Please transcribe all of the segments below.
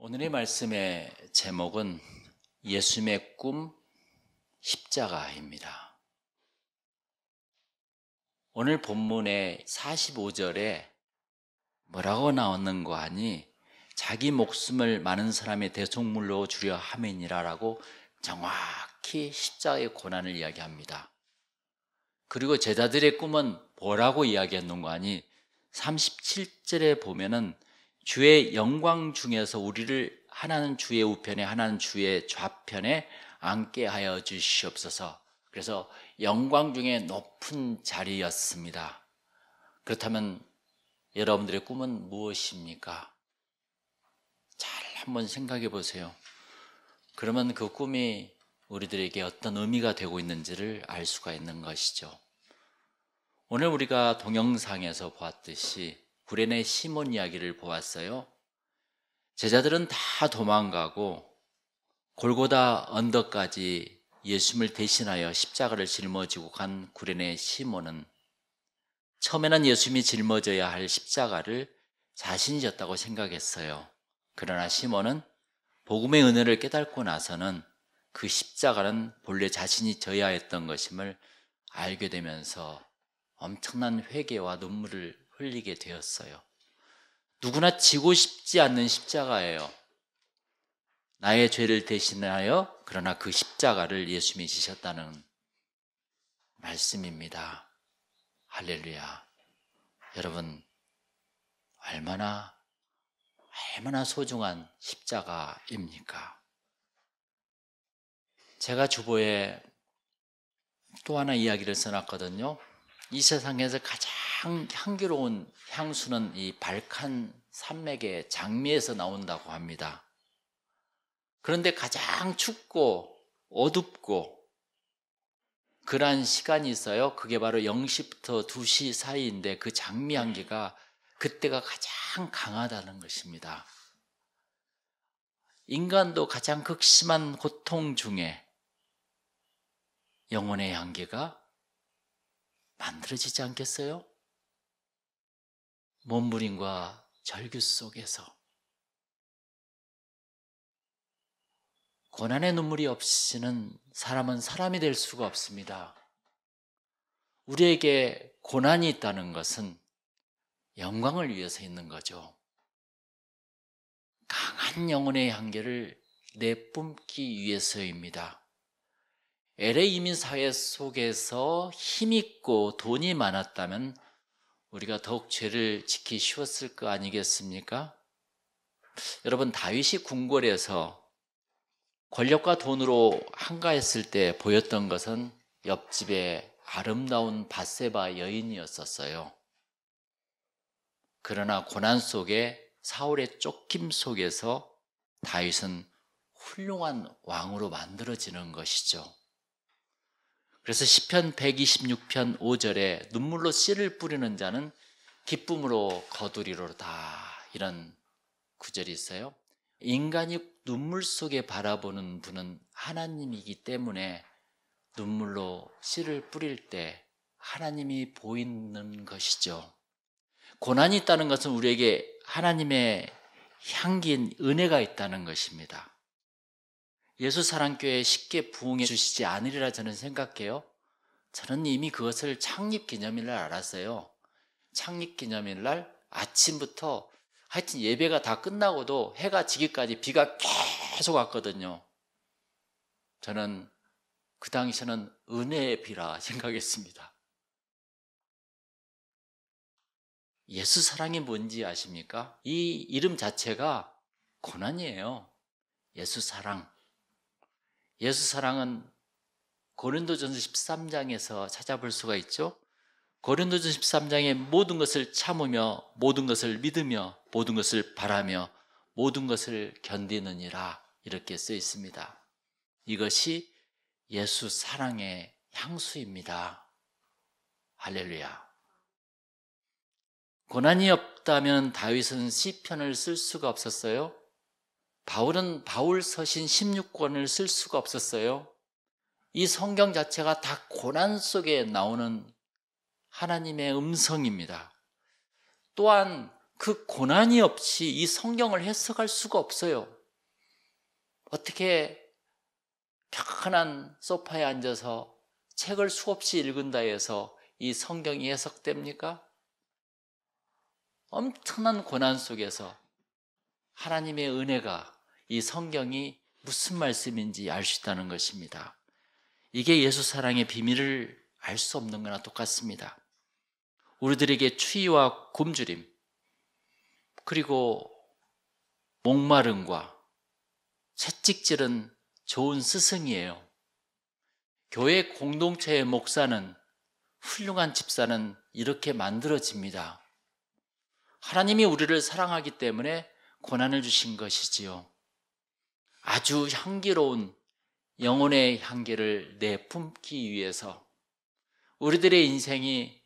오늘의 말씀의 제목은 예수님의 꿈 십자가입니다. 오늘 본문의 45절에 뭐라고 나왔는고 하니 자기 목숨을 많은 사람의 대속물로 주려 함이니라 라고 정확히 십자가의 고난을 이야기합니다. 그리고 제자들의 꿈은 뭐라고 이야기했는고 하니 37절에 보면은 주의 영광 중에서 우리를 하나는 주의 우편에 하나는 주의 좌편에 앉게 하여 주시옵소서. 그래서 영광 중에 높은 자리였습니다. 그렇다면 여러분들의 꿈은 무엇입니까? 잘 한번 생각해 보세요. 그러면 그 꿈이 우리들에게 어떤 의미가 되고 있는지를 알 수가 있는 것이죠. 오늘 우리가 동영상에서 보았듯이 구레네 시몬 이야기를 보았어요. 제자들은 다 도망가고 골고다 언덕까지 예수님을 대신하여 십자가를 짊어지고 간 구레네 시몬은 처음에는 예수님이 짊어져야 할 십자가를 자신이 졌다고 생각했어요. 그러나 시몬은 복음의 은혜를 깨닫고 나서는 그 십자가는 본래 자신이 져야 했던 것임을 알게 되면서 엄청난 회개와 눈물을 흘리게 되었어요. 누구나 지고 싶지 않는 십자가예요. 나의 죄를 대신하여 그러나 그 십자가를 예수님이 지셨다는 말씀입니다. 할렐루야. 여러분, 얼마나 소중한 십자가입니까? 제가 주보에 또 하나 이야기를 써놨거든요. 이 세상에서 가장 향기로운 향수는 이 발칸 산맥의 장미에서 나온다고 합니다. 그런데 가장 춥고 어둡고 그러한 시간이 있어요. 그게 바로 0시부터 2시 사이인데 그 장미 향기가 그때가 가장 강하다는 것입니다. 인간도 가장 극심한 고통 중에 영혼의 향기가 만들어지지 않겠어요? 몸부림과 절규 속에서 고난의 눈물이 없이는 사람은 사람이 될 수가 없습니다. 우리에게 고난이 있다는 것은 영광을 위해서 있는 거죠. 강한 영혼의 향기를 내뿜기 위해서입니다. LA 이민 사회 속에서 힘있고 돈이 많았다면 우리가 더욱 죄를 지키기 쉬웠을 거 아니겠습니까? 여러분, 다윗이 궁궐에서 권력과 돈으로 한가했을 때 보였던 것은 옆집에 아름다운 밧세바 여인이었었어요. 그러나 고난 속에 사울의 쫓김 속에서 다윗은 훌륭한 왕으로 만들어지는 것이죠. 그래서 시편 126편 5절에 눈물로 씨를 뿌리는 자는 기쁨으로 거두리로다, 이런 구절이 있어요. 인간이 눈물 속에 바라보는 분은 하나님이기 때문에 눈물로 씨를 뿌릴 때 하나님이 보이는 것이죠. 고난이 있다는 것은 우리에게 하나님의 향기인 은혜가 있다는 것입니다. 예수 사랑교회에 쉽게 부응해 주시지 않으리라 저는 생각해요. 저는 이미 그것을 창립기념일날 알았어요. 창립기념일날 아침부터 하여튼 예배가 다 끝나고도 해가 지기까지 비가 계속 왔거든요. 저는 그 당시에는 은혜의 비라 생각했습니다. 예수 사랑이 뭔지 아십니까? 이 이름 자체가 고난이에요. 예수 사랑. 예수 사랑은 고린도전서 13장에서 찾아볼 수가 있죠. 고린도전서 13장에 모든 것을 참으며 모든 것을 믿으며 모든 것을 바라며 모든 것을 견디느니라, 이렇게 써 있습니다. 이것이 예수 사랑의 향수입니다. 할렐루야. 고난이 없다면 다윗은 시편을 쓸 수가 없었어요. 바울은 바울 서신 16권을 쓸 수가 없었어요. 이 성경 자체가 다 고난 속에 나오는 하나님의 음성입니다. 또한 그 고난이 없이 이 성경을 해석할 수가 없어요. 어떻게 편안한 소파에 앉아서 책을 수없이 읽은다 해서 이 성경이 해석됩니까? 엄청난 고난 속에서 하나님의 은혜가 이 성경이 무슨 말씀인지 알 수 있다는 것입니다. 이게 예수 사랑의 비밀을 알 수 없는 거나 똑같습니다. 우리들에게 추위와 굶주림, 그리고 목마름과 채찍질은 좋은 스승이에요. 교회 공동체의 목사는, 훌륭한 집사는 이렇게 만들어집니다. 하나님이 우리를 사랑하기 때문에 고난을 주신 것이지요. 아주 향기로운 영혼의 향기를 내뿜기 위해서 우리들의 인생이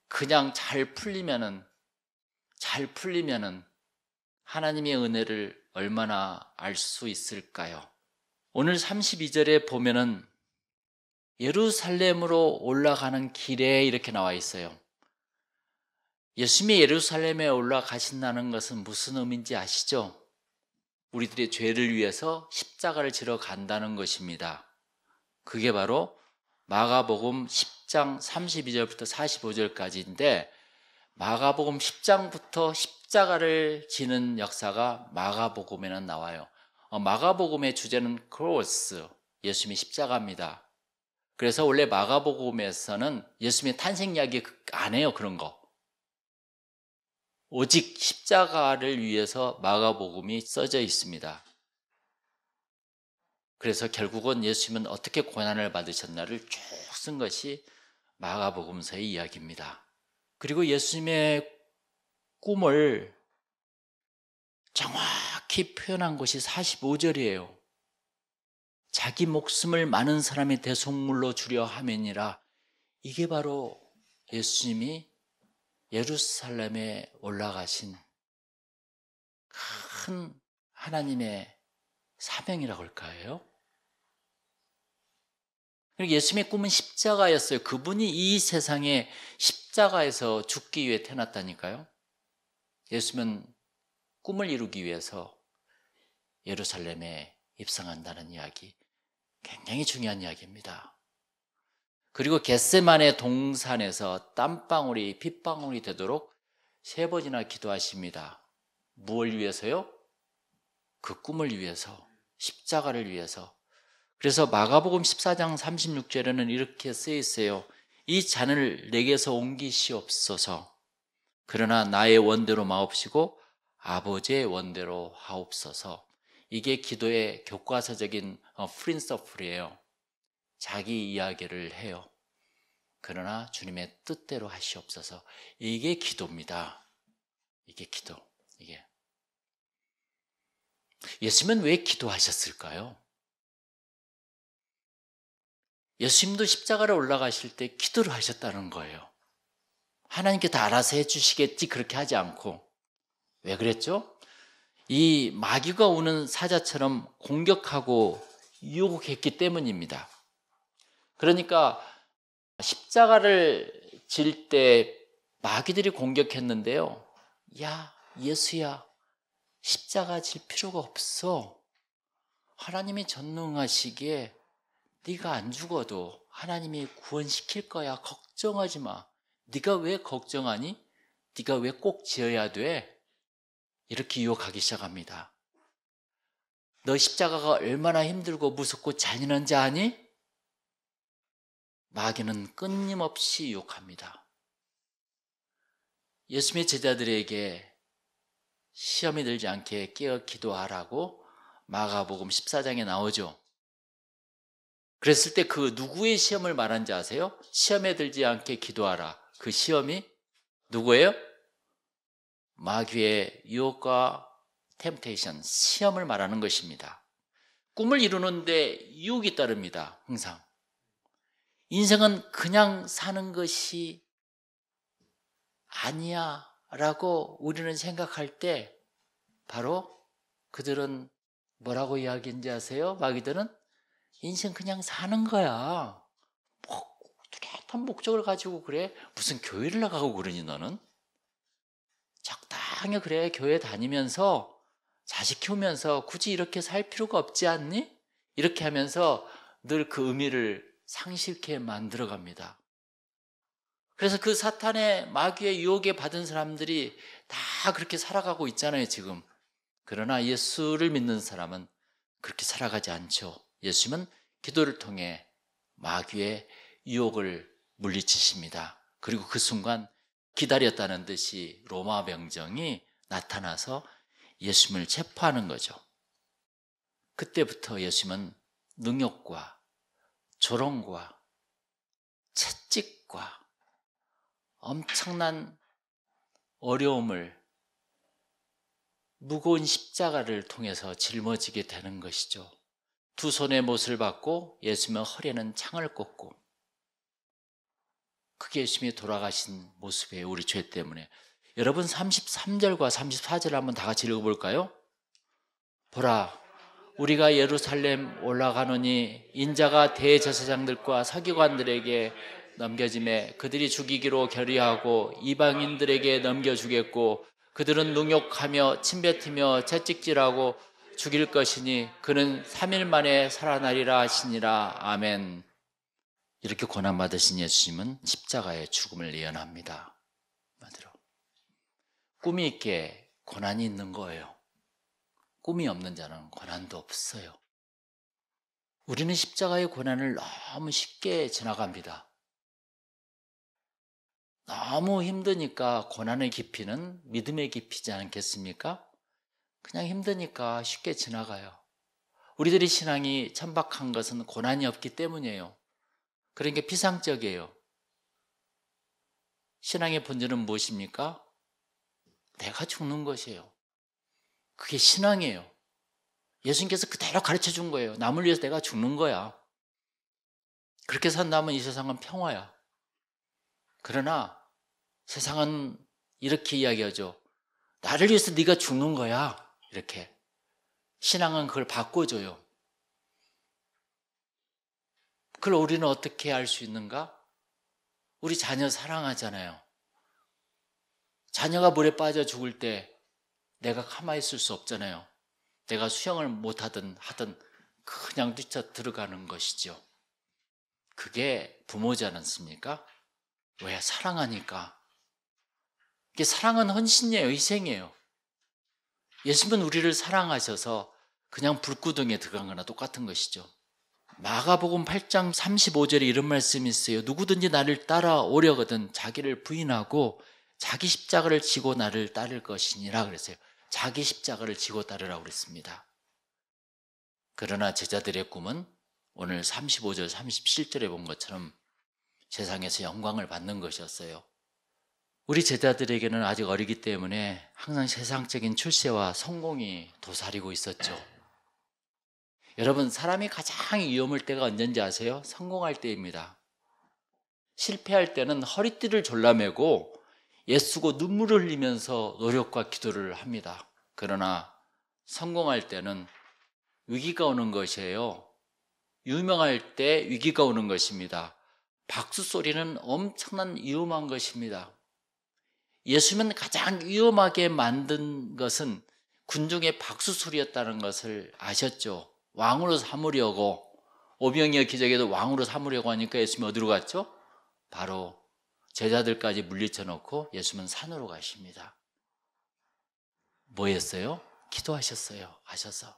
그냥 잘 풀리면은 하나님의 은혜를 얼마나 알 수 있을까요? 오늘 32절에 보면은 예루살렘으로 올라가는 길에 이렇게 나와 있어요. 예수님이 예루살렘에 올라가신다는 것은 무슨 의미인지 아시죠? 우리들의 죄를 위해서 십자가를 지러 간다는 것입니다. 그게 바로 마가복음 10장 32절부터 45절까지인데, 마가복음 10장부터 십자가를 지는 역사가 마가복음에는 나와요. 마가복음의 주제는 크로스, 예수님의 십자가입니다. 그래서 원래 마가복음에서는 예수님의 탄생 이야기 안 해요. 그런 거. 오직 십자가를 위해서 마가복음이 써져 있습니다. 그래서 결국은 예수님은 어떻게 고난을 받으셨나를 쭉 쓴 것이 마가복음서의 이야기입니다. 그리고 예수님의 꿈을 정확히 표현한 것이 45절이에요. 자기 목숨을 많은 사람의 대속물로 주려 함이니라. 이게 바로 예수님이 예루살렘에 올라가신 큰 하나님의 사명이라고 할까요? 예수님의 꿈은 십자가였어요. 그분이 이 세상에 십자가에서 죽기 위해 태어났다니까요. 예수님은 꿈을 이루기 위해서 예루살렘에 입성한다는 이야기, 굉장히 중요한 이야기입니다. 그리고 겟세마네 동산에서 땀방울이 핏방울이 되도록 3번이나 기도하십니다. 무엇을 위해서요? 그 꿈을 위해서, 십자가를 위해서. 그래서 마가복음 14장 36절에는 이렇게 쓰여 있어요. 이 잔을 내게서 옮기시옵소서. 그러나 나의 원대로 마옵시고 아버지의 원대로 하옵소서. 이게 기도의 교과서적인 프린서플이에요. 자기 이야기를 해요. 그러나 주님의 뜻대로 하시옵소서. 이게 기도입니다. 이게 기도. 이게. 예수님은 왜 기도하셨을까요? 예수님도 십자가를 올라가실 때 기도를 하셨다는 거예요. 하나님께 다 알아서 해주시겠지 그렇게 하지 않고. 왜 그랬죠? 이 마귀가 오는 사자처럼 공격하고 유혹했기 때문입니다. 그러니까 십자가를 질 때 마귀들이 공격했는데요. 야, 예수야, 십자가 질 필요가 없어. 하나님이 전능하시기에 네가 안 죽어도 하나님이 구원시킬 거야. 걱정하지 마. 네가 왜 걱정하니? 네가 왜 꼭 지어야 돼? 이렇게 유혹하기 시작합니다. 너 십자가가 얼마나 힘들고 무섭고 잔인한지 아니? 마귀는 끊임없이 유혹합니다. 예수님의 제자들에게 시험이 들지 않게 깨어 기도하라고 마가복음 14장에 나오죠. 그랬을 때 그 누구의 시험을 말한지 아세요? 시험에 들지 않게 기도하라. 그 시험이 누구예요? 마귀의 유혹과 템테이션, 시험을 말하는 것입니다. 꿈을 이루는데 유혹이 따릅니다. 항상. 인생은 그냥 사는 것이 아니야 라고 우리는 생각할 때 바로 그들은 뭐라고 이야기인지 아세요? 마귀들은 인생 그냥 사는 거야. 뭐 뚜렷한 목적을 가지고 그래? 무슨 교회를 나가고 그러니 너는? 마땅히 그래 교회 다니면서 자식 키우면서 굳이 이렇게 살 필요가 없지 않니? 이렇게 하면서 늘 그 의미를 상실케 만들어갑니다. 그래서 그 사탄의 마귀의 유혹에 받은 사람들이 다 그렇게 살아가고 있잖아요, 지금. 그러나 예수를 믿는 사람은 그렇게 살아가지 않죠. 예수님은 기도를 통해 마귀의 유혹을 물리치십니다. 그리고 그 순간 기다렸다는 듯이 로마 병정이 나타나서 예수님을 체포하는 거죠. 그때부터 예수님은 능욕과 조롱과 채찍과 엄청난 어려움을 무거운 십자가를 통해서 짊어지게 되는 것이죠. 두 손에 못을 받고 예수님은 허리에는 창을 꽂고, 그게 예수님이 돌아가신 모습이에요. 우리 죄 때문에. 여러분 33절과 34절 한번 다 같이 읽어볼까요? 보라, 우리가 예루살렘 올라가노니 인자가 대제사장들과 서기관들에게 넘겨짐에 그들이 죽이기로 결의하고 이방인들에게 넘겨주겠고 그들은 능욕하며 침뱉으며 채찍질하고 죽일 것이니 그는 3일 만에 살아나리라 하시니라. 아멘. 이렇게 고난받으신 예수님은 십자가의 죽음을 예언합니다. 맞으로. 꿈이 있게 고난이 있는 거예요. 꿈이 없는 자는 고난도 없어요. 우리는 십자가의 고난을 너무 쉽게 지나갑니다. 너무 힘드니까 고난의 깊이는 믿음의 깊이지 않겠습니까? 그냥 힘드니까 쉽게 지나가요. 우리들의 신앙이 천박한 것은 고난이 없기 때문이에요. 그러니까 피상적이에요. 신앙의 본질은 무엇입니까? 내가 죽는 것이에요. 그게 신앙이에요. 예수님께서 그대로 가르쳐 준 거예요. 남을 위해서 내가 죽는 거야. 그렇게 산다면 이 세상은 평화야. 그러나 세상은 이렇게 이야기하죠. 나를 위해서 네가 죽는 거야. 이렇게. 신앙은 그걸 바꿔줘요. 그걸 우리는 어떻게 알 수 있는가? 우리 자녀 사랑하잖아요. 자녀가 물에 빠져 죽을 때 내가 가만히 있을 수 없잖아요. 내가 수영을 못하든 하든 그냥 뛰쳐 들어가는 것이죠. 그게 부모지 않습니까? 왜? 사랑하니까. 이게 사랑은 헌신이에요. 희생이에요. 예수님은 우리를 사랑하셔서 그냥 불구덩이에 들어간 거나 똑같은 것이죠. 마가복음 8장 35절에 이런 말씀이 있어요. 누구든지 나를 따라오려거든 자기를 부인하고 자기 십자가를 지고 나를 따를 것이니라 그랬어요. 자기 십자가를 지고 따르라고 그랬습니다. 그러나 제자들의 꿈은 오늘 35절 37절에 본 것처럼 세상에서 영광을 받는 것이었어요. 우리 제자들에게는 아직 어리기 때문에 항상 세상적인 출세와 성공이 도사리고 있었죠. 여러분, 사람이 가장 위험할 때가 언제인지 아세요? 성공할 때입니다. 실패할 때는 허리띠를 졸라매고 애쓰고 눈물을 흘리면서 노력과 기도를 합니다. 그러나 성공할 때는 위기가 오는 것이에요. 유명할 때 위기가 오는 것입니다. 박수 소리는 엄청난 위험한 것입니다. 예수님은 가장 위험하게 만든 것은 군중의 박수 소리였다는 것을 아셨죠. 왕으로 삼으려고, 오병이어 기적에도 왕으로 삼으려고 하니까 예수님이 어디로 갔죠? 바로 제자들까지 물리쳐 놓고 예수님은 산으로 가십니다. 뭐 했어요? 기도하셨어요. 하셔서.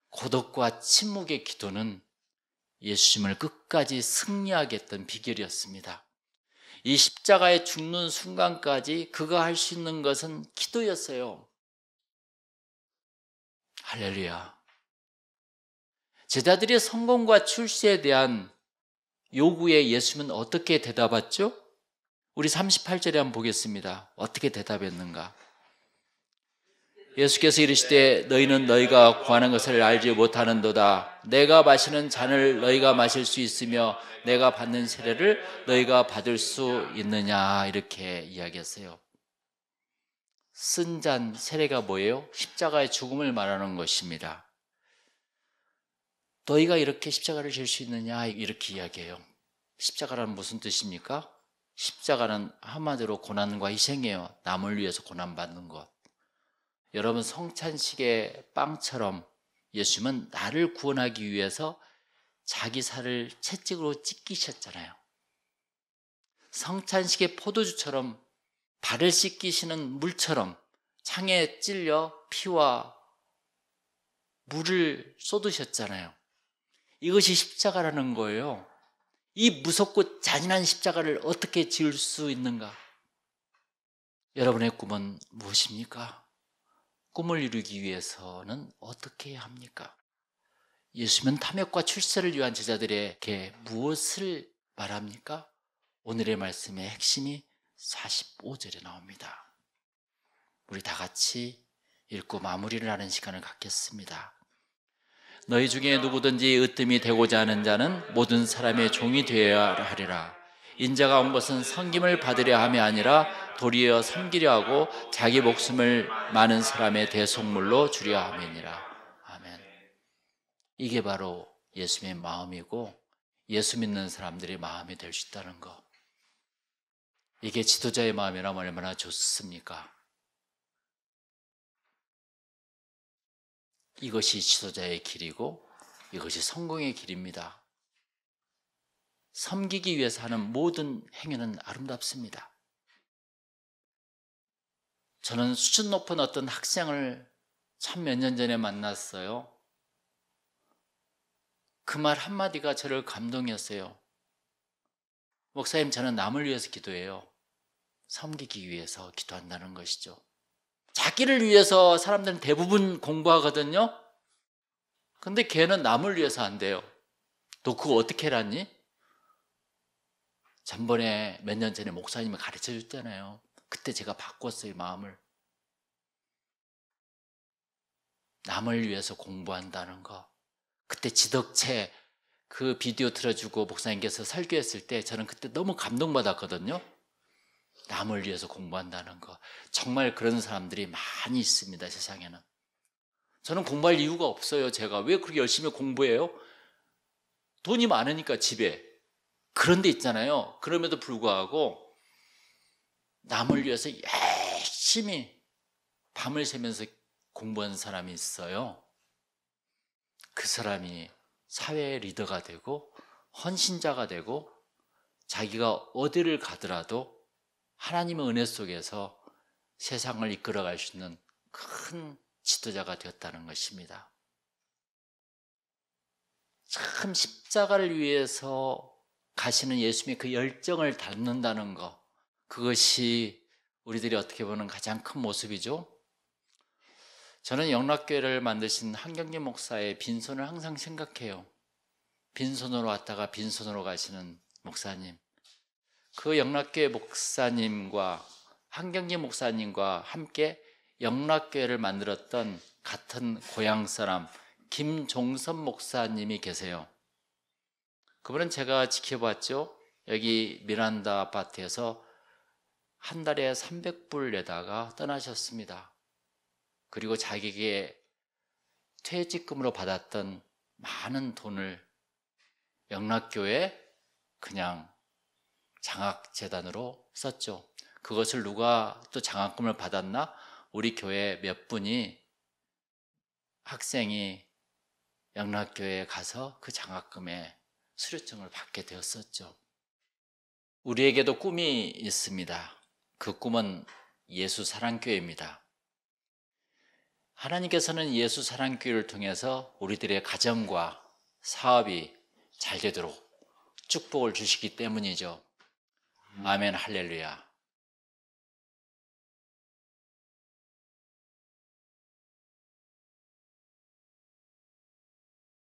고독과 침묵의 기도는 예수님을 끝까지 승리하게 했던 비결이었습니다. 이 십자가에 죽는 순간까지 그가 할 수 있는 것은 기도였어요. 할렐루야. 제자들의 성공과 출세에 대한 요구에 예수님은 어떻게 대답했죠? 우리 38절에 한번 보겠습니다. 어떻게 대답했는가? 예수께서 이르시되 너희는 너희가 구하는 것을 알지 못하는도다. 내가 마시는 잔을 너희가 마실 수 있으며 내가 받는 세례를 너희가 받을 수 있느냐, 이렇게 이야기했어요. 쓴 잔, 세례가 뭐예요? 십자가의 죽음을 말하는 것입니다. 너희가 이렇게 십자가를 질 수 있느냐, 이렇게 이야기해요. 십자가라는 무슨 뜻입니까? 십자가는 한마디로 고난과 희생이에요. 남을 위해서 고난받는 것. 여러분, 성찬식의 빵처럼 예수님은 나를 구원하기 위해서 자기 살을 채찍으로 찢기셨잖아요. 성찬식의 포도주처럼 발을 씻기시는 물처럼 창에 찔려 피와 물을 쏟으셨잖아요. 이것이 십자가라는 거예요. 이 무섭고 잔인한 십자가를 어떻게 지을 수 있는가? 여러분의 꿈은 무엇입니까? 꿈을 이루기 위해서는 어떻게 해야 합니까? 예수님은 탐욕과 출세를 위한 제자들에게 무엇을 말합니까? 오늘의 말씀의 핵심이 45절에 나옵니다. 우리 다 같이 읽고 마무리를 하는 시간을 갖겠습니다. 너희 중에 누구든지 으뜸이 되고자 하는 자는 모든 사람의 종이 되어야 하리라. 인자가 온 것은 섬김을 받으려 함이 아니라 도리어 섬기려 하고 자기 목숨을 많은 사람의 대속물로 주려 함이니라. 아멘. 이게 바로 예수님의 마음이고 예수 믿는 사람들의 마음이 될 수 있다는 것. 이게 지도자의 마음이라면 얼마나 좋습니까? 이것이 지도자의 길이고 이것이 성공의 길입니다. 섬기기 위해서 하는 모든 행위는 아름답습니다. 저는 수준 높은 어떤 학생을 참 몇 년 전에 만났어요. 그 말 한마디가 저를 감동했어요. 목사님, 저는 남을 위해서 기도해요. 섬기기 위해서 기도한다는 것이죠. 자기를 위해서 사람들은 대부분 공부하거든요. 근데 걔는 남을 위해서 안 돼요. 너 그거 어떻게 해놨니? 전번에 몇 년 전에 목사님이 가르쳐 줬잖아요. 그때 제가 바꿨어요, 마음을. 남을 위해서 공부한다는 거. 그때 지덕체 그 비디오 틀어주고 목사님께서 설교했을 때 저는 그때 너무 감동받았거든요. 남을 위해서 공부한다는 거. 정말 그런 사람들이 많이 있습니다, 세상에는. 저는 공부할 이유가 없어요. 제가 왜 그렇게 열심히 공부해요? 돈이 많으니까 집에. 그런 데 있잖아요. 그럼에도 불구하고 남을 위해서 열심히 밤을 새면서 공부한 사람이 있어요. 그 사람이 사회의 리더가 되고 헌신자가 되고 자기가 어디를 가더라도 하나님의 은혜 속에서 세상을 이끌어갈 수 있는 큰 지도자가 되었다는 것입니다. 참 십자가를 위해서 가시는 예수님의 그 열정을 닮는다는 것, 그것이 우리들이 어떻게 보면 가장 큰 모습이죠. 저는 영락교회를 만드신 한경림 목사의 빈손을 항상 생각해요. 빈손으로 왔다가 빈손으로 가시는 목사님. 그 영락교회 목사님과 한경림 목사님과 함께 영락교회를 만들었던 같은 고향 사람 김종선 목사님이 계세요. 그분은 제가 지켜봤죠. 여기 미란다 아파트에서 한 달에 300불 내다가 떠나셨습니다. 그리고 자기에게 퇴직금으로 받았던 많은 돈을 영락교회 그냥 장학재단으로 썼죠. 그것을 누가 또 장학금을 받았나? 우리 교회 몇 분이 학생이 영락교회에 가서 그 장학금의 수료증을 받게 되었었죠. 우리에게도 꿈이 있습니다. 그 꿈은 예수 사랑교회입니다. 하나님께서는 예수 사랑교회를 통해서 우리들의 가정과 사업이 잘 되도록 축복을 주시기 때문이죠. 아멘, 할렐루야.